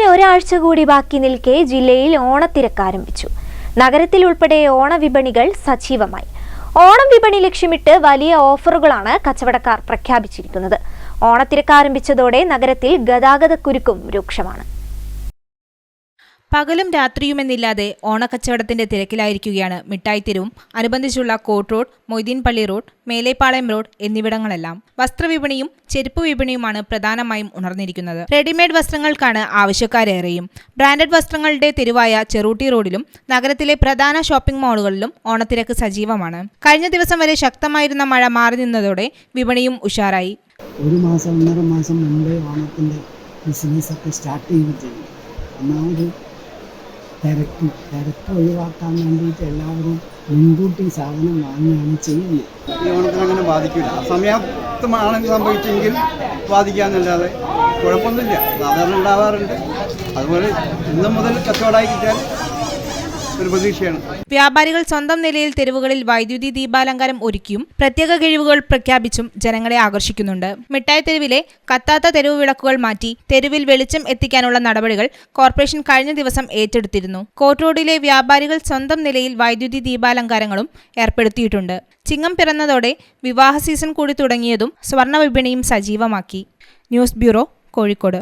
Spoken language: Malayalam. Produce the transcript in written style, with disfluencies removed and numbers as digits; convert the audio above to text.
ഇനി ഒരാഴ്ച കൂടി ബാക്കി നിൽക്കെ ജില്ലയിൽ ഓണത്തിരക്ക് ആരംഭിച്ചു. നഗരത്തിൽ ഉൾപ്പെടെ ഓണവിപണികൾ സജീവമായി. ഓണം വിപണി ലക്ഷ്യമിട്ട് വലിയ ഓഫറുകളാണ് കച്ചവടക്കാർ പ്രഖ്യാപിച്ചിരിക്കുന്നത്. ഓണത്തിരക്ക് ആരംഭിച്ചതോടെ നഗരത്തിൽ ഗതാഗതക്കുരുക്കും രൂക്ഷമാണ്. പകലും രാത്രിയുമെന്നില്ലാതെ ഓണക്കച്ചവടത്തിന്റെ തിരക്കിലായിരിക്കുകയാണ് മിഠായിത്തെരുവും അനുബന്ധിച്ചുള്ള കോട്ട് റോഡ്, മൊയ്തീൻ പള്ളി റോഡ്, മേലേപ്പാളയം റോഡ് എന്നിവിടങ്ങളെല്ലാം. വസ്ത്രവിപണിയും ചെരുപ്പ് വിപണിയുമാണ് പ്രധാനമായും ഉണർന്നിരിക്കുന്നത്. റെഡിമെയ്ഡ് വസ്ത്രങ്ങൾക്കാണ് ആവശ്യക്കാരേറെയും. ബ്രാൻഡഡ് വസ്ത്രങ്ങളുടെ തെരുവായ ചെറുട്ടി റോഡിലും നഗരത്തിലെ പ്രധാന ഷോപ്പിംഗ് മാളുകളിലും ഓണത്തിരക്ക് സജീവമാണ്. കഴിഞ്ഞ ദിവസം വരെ ശക്തമായിരുന്ന മഴ മാറി നിന്നതോടെ വിപണിയും ഉഷാറായി. ഒരു മാസം 1.5 മാസം മുമ്പേ ഓണത്തിന്റെ ബിസിനസ്സൊക്കെ സ്റ്റാർട്ട് ചെയ്തിട്ടുണ്ട്. ഒന്നാമത് തിരക്ക് ഒഴിവാക്കാൻ വേണ്ടിയിട്ട് എല്ലാവരും മുൻകൂട്ടി സാധനം വാങ്ങുകയാണ് ചെയ്യുന്നത്. ഈ ഓണത്തിന് അങ്ങനെ ബാധിക്കില്ല. സമയത്തുമാണെങ്കിൽ സംഭവിച്ചെങ്കിൽ ബാധിക്കാമെന്നല്ലാതെ കുഴപ്പമൊന്നുമില്ല. സാധാരണ ഉണ്ടാവാറുണ്ട്. അതുപോലെ ഇന്നു മുതൽ കച്ചവടമായി കിട്ടിയാൽ ഒരു പ്രതീക്ഷയാണ്. വ്യാപാരികൾ സ്വന്തം നിലയിൽ തെരുവുകളിൽ വൈദ്യുതി ദീപാലങ്കാരം ഒരുക്കിയും പ്രത്യേക കിഴിവുകൾ പ്രഖ്യാപിച്ചും ജനങ്ങളെ ആകർഷിക്കുന്നുണ്ട്. മിഠായി തെരുവിലെ കത്താത്ത തെരുവ് വിളക്കുകൾ മാറ്റി തെരുവിൽ വെളിച്ചം എത്തിക്കാനുള്ള നടപടികൾ കോർപ്പറേഷൻ കഴിഞ്ഞ ദിവസം ഏറ്റെടുത്തിരുന്നു. കോട്ട് റോഡിലെ വ്യാപാരികൾ സ്വന്തം നിലയിൽ വൈദ്യുതി ദീപാലങ്കാരങ്ങളും ഏർപ്പെടുത്തിയിട്ടുണ്ട്. ചിങ്ങം പിറന്നതോടെ വിവാഹ സീസൺ കൂടി തുടങ്ങിയതും സ്വർണ്ണ വിപണിയും സജീവമാക്കി. News bureau, Kozhikode.